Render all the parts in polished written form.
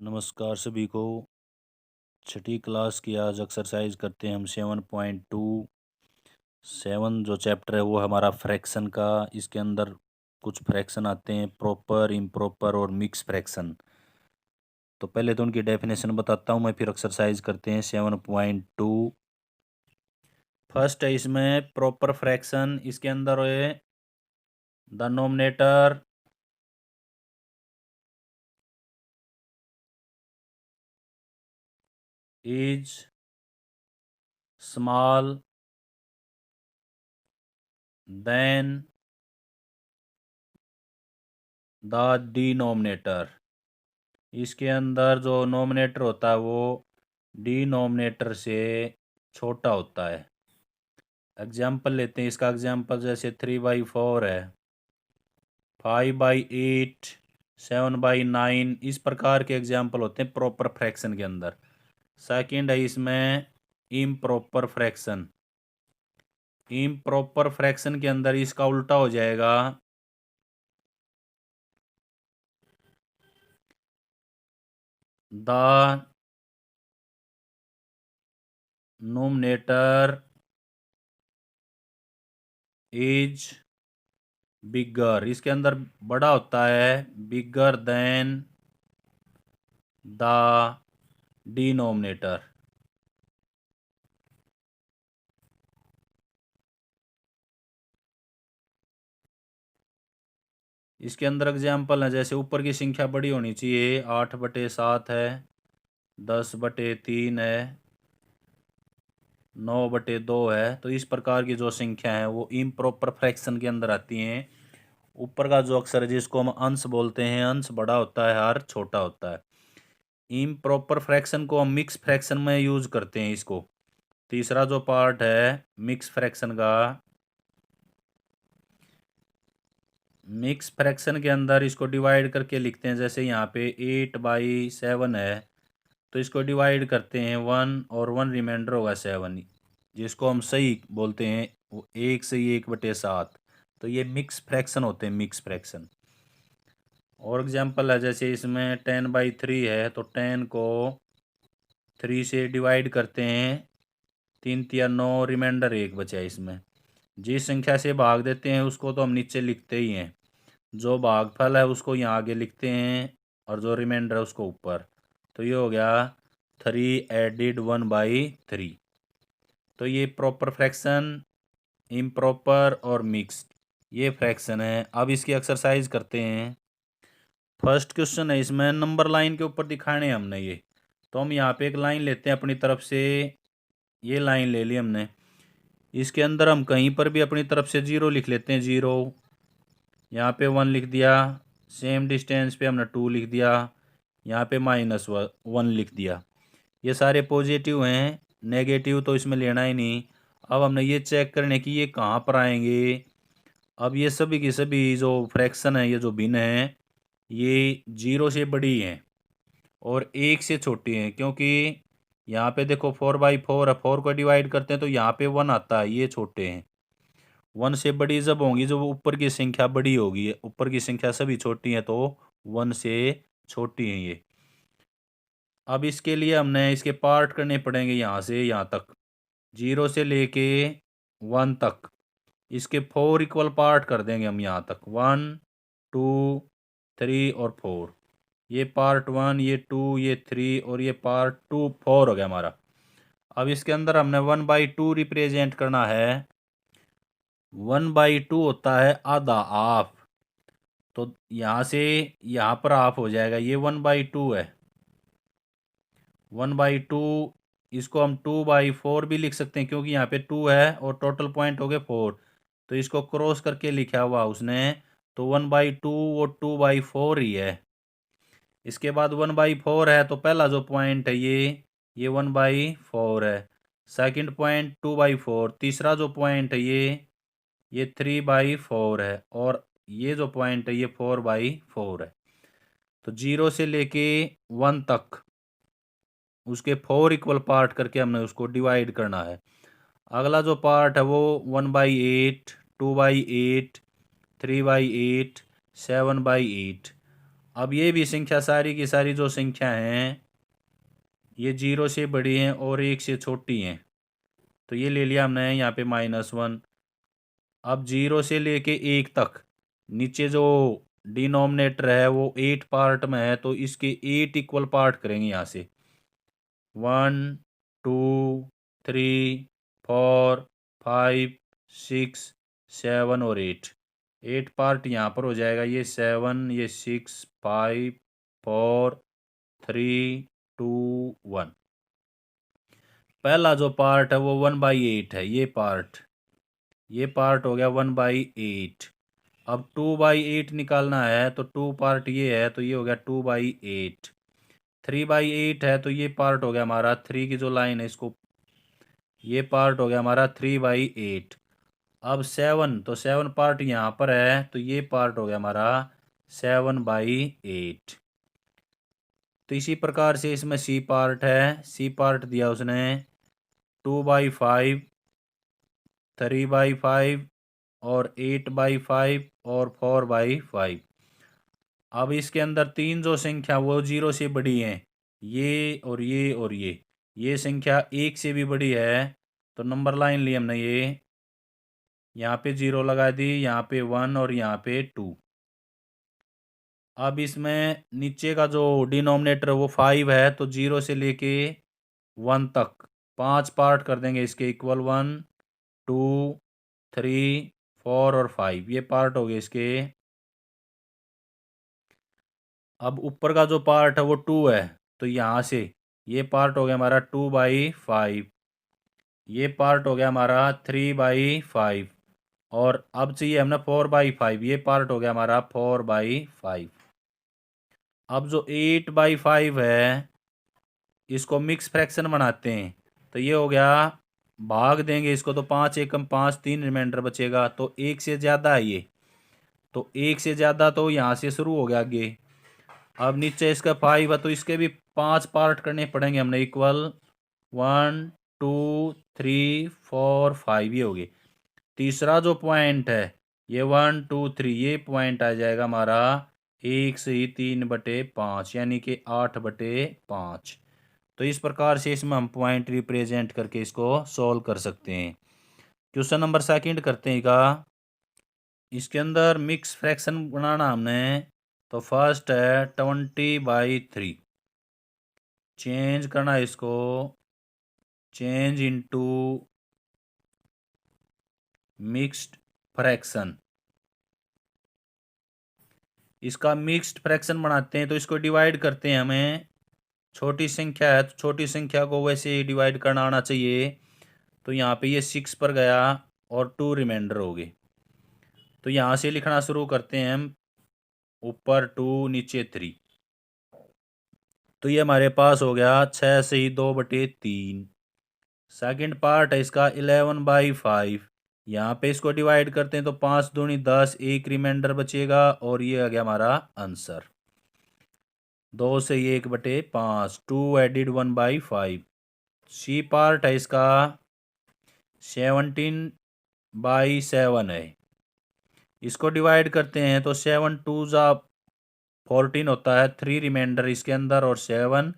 नमस्कार सभी को। छठी क्लास की आज एक्सरसाइज करते हैं हम 7.2। जो चैप्टर है वो हमारा फ्रैक्शन का। इसके अंदर कुछ फ्रैक्शन आते हैं, प्रॉपर, इम्प्रॉपर और मिक्स फ्रैक्शन। तो पहले तो उनकी डेफिनेशन बताता हूँ मैं, फिर एक्सरसाइज करते हैं 7.2। फर्स्ट है इसमें प्रॉपर फ्रैक्शन। इसके अंदर है the numerator is small than the denominator. इसके अंदर जो नोमिनेटर होता है वो डिनोमिनेटर से छोटा होता है। एग्जाम्पल लेते हैं इसका। एग्जाम्पल जैसे 3/4 है, 5/8, 7/9, इस प्रकार के एग्जाम्पल होते हैं प्रॉपर फ्रैक्शन के अंदर। सेकंड है इसमें इम्प्रॉपर फ्रैक्शन। इम्प्रॉपर फ्रैक्शन के अंदर इसका उल्टा हो जाएगा। The numerator is bigger. इसके अंदर बड़ा होता है, बिगर देन द डिनोमिनेटर। इसके अंदर एग्जाम्पल है जैसे ऊपर की संख्या बड़ी होनी चाहिए, 8/7 है, 10/3 है, 9/2 है। तो इस प्रकार की जो संख्या है वो इम्प्रॉपर फ्रैक्शन के अंदर आती हैं। ऊपर का जो अक्षर है जिसको हम अंश बोलते हैं, अंश बड़ा होता है, हर छोटा होता है। इम्प्रॉपर फ्रैक्शन को हम मिक्स फ्रैक्शन में यूज करते हैं इसको। तीसरा जो पार्ट है मिक्स फ्रैक्शन का, मिक्स फ्रैक्शन के अंदर इसको डिवाइड करके लिखते हैं। जैसे यहाँ पे 8/7 है, तो इसको डिवाइड करते हैं 1 और 1 रिमाइंडर होगा 7, जिसको हम सही बोलते हैं वो 1 से 1/7। तो ये मिक्स फ्रैक्शन होते हैं, मिक्स फ्रैक्शन। और एग्जांपल है जैसे इसमें 10/3 है, तो 10 को 3 से डिवाइड करते हैं, 3×3 = 9, रिमाइंडर 1 बचा है इसमें। जिस संख्या से भाग देते हैं उसको तो हम नीचे लिखते ही हैं, जो भागफल है उसको यहाँ आगे लिखते हैं और जो रिमाइंडर है उसको ऊपर। तो ये हो गया 3 एडिड 1/3। तो ये प्रॉपर फ्रैक्शन, इम्प्रॉपर और मिक्स्ड, ये फ्रैक्शन है। अब इसकी एक्सरसाइज करते हैं। फर्स्ट क्वेश्चन है इसमें, नंबर लाइन के ऊपर दिखाने हैं हमने ये। तो हम यहाँ पे एक लाइन लेते हैं अपनी तरफ से, ये लाइन ले ली हमने। इसके अंदर हम कहीं पर भी अपनी तरफ से 0 लिख लेते हैं, 0। यहाँ पे 1 लिख दिया, सेम डिस्टेंस पे हमने 2 लिख दिया, यहाँ पे -1 लिख दिया। ये सारे पॉजिटिव हैं, नेगेटिव तो इसमें लेना ही नहीं। अब हमने ये चेक करने की ये कहाँ पर आएंगे। अब ये सभी की सभी जो फ्रैक्शन है, ये जो भिन्न है, ये 0 से बड़ी हैं और 1 से छोटी हैं। क्योंकि यहाँ पे देखो 4/4 है, 4 को डिवाइड करते हैं तो यहाँ पे 1 आता है, ये छोटे हैं। 1 से बड़ी जब होंगी जब ऊपर की संख्या बड़ी होगी, ऊपर की संख्या सभी छोटी हैं तो 1 से छोटी हैं ये। अब इसके लिए हमने इसके पार्ट करने पड़ेंगे यहाँ से यहाँ तक, 0 से लेके 1 तक। इसके 4 इक्वल पार्ट कर देंगे हम यहाँ तक, 1, 2, 3 और 4। ये पार्ट 1, ये 2, ये 3 और ये पार्ट 2, 4 हो गया हमारा। अब इसके अंदर हमने 1/2 रिप्रेजेंट करना है। 1/2 होता है आधा, हाफ। तो यहाँ से यहाँ पर हाफ हो जाएगा, ये 1/2 है। 1/2 इसको हम 2/4 भी लिख सकते हैं, क्योंकि यहाँ पे 2 है और टोटल पॉइंट हो गए 4। तो इसको क्रॉस करके लिखा हुआ उसने, तो 1/2 वो 2/4 ही है। इसके बाद 1/4 है, तो पहला जो पॉइंट है ये 1/4 है। Second point 2/4। तीसरा जो पॉइंट है ये 3/4 है। और ये जो पॉइंट है ये 4/4 है। तो 0 से लेके 1 तक उसके 4 इक्वल पार्ट करके हमने उसको डिवाइड करना है। अगला जो पार्ट है वो 1/8, 2/8, 3/8, 7/8। अब ये भी संख्या सारी की सारी जो संख्या हैं ये 0 से बड़ी हैं और 1 से छोटी हैं, तो ये ले लिया हमने यहाँ पे -1। अब 0 से लेके 1 तक नीचे जो डिनोमिनेटर है वो 8 पार्ट में है, तो इसके 8 इक्वल पार्ट करेंगे यहाँ से। 1 2 3 4 5 6 7 और 8 पार्ट यहाँ पर हो जाएगा। ये 7, ये 6 5 4 3 2 1। पहला जो पार्ट है वो 1/8 है। ये पार्ट हो गया 1/8। अब 2/8 निकालना है, तो 2 पार्ट ये है, तो ये हो गया 2/8। 3/8 है, तो ये पार्ट हो गया हमारा 3 की जो लाइन है इसको, ये पार्ट हो गया हमारा 3/8। अब 7, तो 7 पार्ट यहाँ पर है, तो ये पार्ट हो गया हमारा 7/8। तो इसी प्रकार से इसमें सी पार्ट है। सी पार्ट दिया उसने 2/5, 3/5 और 8/5 और 4/5। अब इसके अंदर तीन जो संख्या वो 0 से बड़ी हैं, ये और ये और ये संख्या 1 से भी बड़ी है, तो नंबर लाइन ली हमने। ये यहाँ पे 0 लगा दी, यहाँ पे 1 और यहाँ पे 2। अब इसमें नीचे का जो डिनोमिनेटर है वो 5 है, तो 0 से लेके 1 तक 5 पार्ट कर देंगे इसके इक्वल। 1 2 3 4 और 5 ये पार्ट हो गए इसके। अब ऊपर का जो पार्ट है वो 2 है, तो यहाँ से ये पार्ट हो गया हमारा 2/5। ये पार्ट हो गया हमारा 3/5। और अब चाहिए हमने 4/5, ये पार्ट हो गया हमारा 4/5। अब जो 8/5 है इसको मिक्स फ्रैक्शन बनाते हैं, तो ये हो गया, भाग देंगे इसको तो 5 एकम 5, 3 रिमाइंडर बचेगा, तो 1 से ज़्यादा है ये, तो 1 से ज़्यादा तो यहाँ से शुरू हो गया आगे। अब नीचे इसका 5 है, तो इसके भी 5 पार्ट करने पड़ेंगे हमने इक्वल। 1 2 3 4 5 ये हो गए। तीसरा जो पॉइंट है ये 1 2 3 ये पॉइंट आ जाएगा हमारा 1 से ही 3/5 यानी कि 8/5। तो इस प्रकार से इसमें हम पॉइंट रिप्रेजेंट करके इसको सॉल्व कर सकते हैं। क्वेश्चन नंबर सेकंड करते हैं का। इसके अंदर मिक्स फ्रैक्शन बनाना हमने, तो फर्स्ट है 20/3। चेंज करना इसको, चेंज इनटू मिक्स्ड फ्रैक्शन। इसका मिक्स्ड फ्रैक्शन बनाते हैं, तो इसको डिवाइड करते हैं। हमें छोटी संख्या है तो छोटी संख्या को वैसे ही डिवाइड करना आना चाहिए। तो यहाँ पे ये 6 पर गया और 2 रिमाइंडर हो गए, तो यहाँ से लिखना शुरू करते हैं हम। ऊपर 2 नीचे 3, तो ये हमारे पास हो गया 6 से ही 2/3। सेकंड पार्ट है इसका 11/5। यहाँ पे इसको डिवाइड करते हैं, तो 5 दूनी 10, एक रिमाइंडर बचेगा और ये आ गया हमारा आंसर। 2 से ही 1/5, 2 एडिड 1/5। सी पार्ट है इसका 17/7 है। इसको डिवाइड करते हैं, तो 7 2 जा 14 होता है, 3 रिमाइंडर इसके अंदर और 7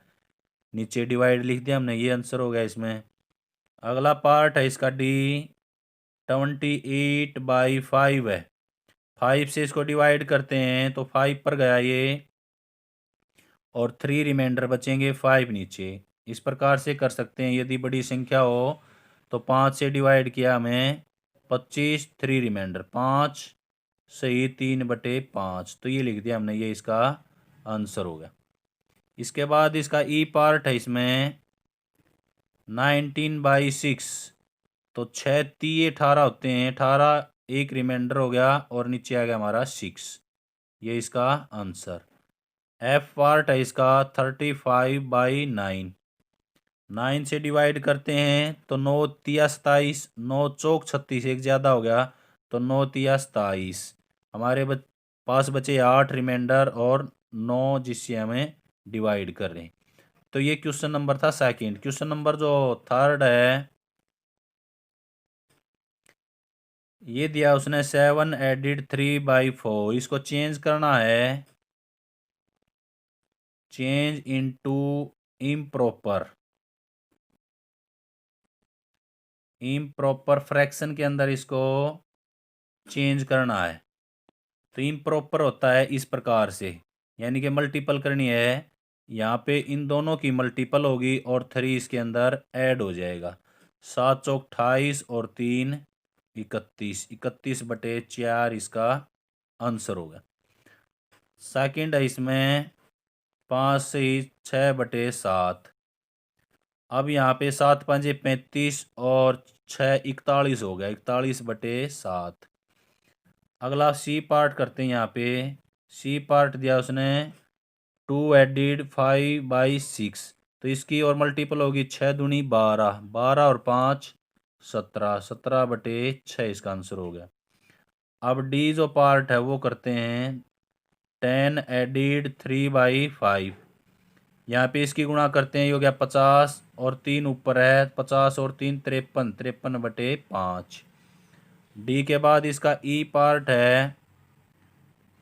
नीचे डिवाइड लिख दिया हमने, ये आंसर हो गया इसमें। अगला पार्ट है इसका डी 28/5 है। 5 से इसको डिवाइड करते हैं, तो 5 पर गया ये और 3 रिमाइंडर बचेंगे 5 नीचे। इस प्रकार से कर सकते हैं। यदि बड़ी संख्या हो तो 5 से डिवाइड किया हमें 25, 3 रिमाइंडर 5 सही 3/5, तो ये लिख दिया हमने, ये इसका आंसर हो गया। इसके बाद इसका ई पार्ट है इसमें 19/6, तो 6 3 18 होते हैं, 18 एक रिमाइंडर हो गया और नीचे आ गया हमारा 6, ये इसका आंसर। एफ पार्ट है इसका 35/9। 9 से डिवाइड करते हैं, तो 9 तिया 27, 9 चौक 36, एक ज़्यादा हो गया, तो 9 तिया 27। हमारे पास बचे 8 रिमाइंडर और 9 जिससे हमें डिवाइड कर रहे हैं। तो ये क्वेश्चन नंबर था सेकंड। क्वेश्चन नंबर जो थर्ड है, ये दिया उसने 7 एडिड 3/4। इसको चेंज करना है, change into improper. Improper fraction के अंदर इसको चेंज करना है। तो इम्प्रॉपर होता है इस प्रकार से, यानी कि मल्टीपल करनी है, यहाँ पे इन दोनों की मल्टीपल होगी और 3 इसके अंदर ऐड हो जाएगा। 7 चौक 28 और 3 31, 31/4 इसका आंसर होगा। सेकंड है इसमें 5 से ही 6/7। अब यहाँ पे 7 5 35 और 6 41 हो गया, 41/7। अगला सी पार्ट करते हैं। यहाँ पे सी पार्ट दिया उसने 2 एडिड 5/6, तो इसकी और मल्टीपल होगी 6 दूनी 12, 12 और 5 17, 17/6 इसका आंसर हो गया। अब डी जो पार्ट है वो करते हैं 10 एडिड 3/5। यहाँ पे इसकी गुणा करते हैं, ये हो गया 50 और 3 ऊपर है, 50 और 3 53, 53/5। डी के बाद इसका ई पार्ट है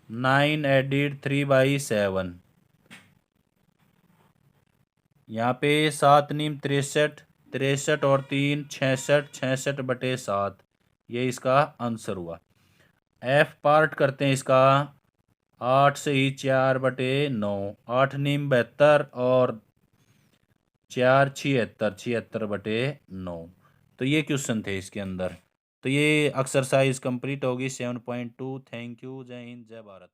9 एडिड 3/7। यहाँ पे 7 नीम 63, 63 और 3 66, 66/7, ये इसका आंसर हुआ। एफ पार्ट करते हैं इसका 8 से ही 4/9, 8 नीम 72 और 4 76, 76/9। तो ये क्वेश्चन थे इसके अंदर। तो ये एक्सरसाइज कंप्लीट होगी 7.2। Thank you. जय हिंद, जय भारत।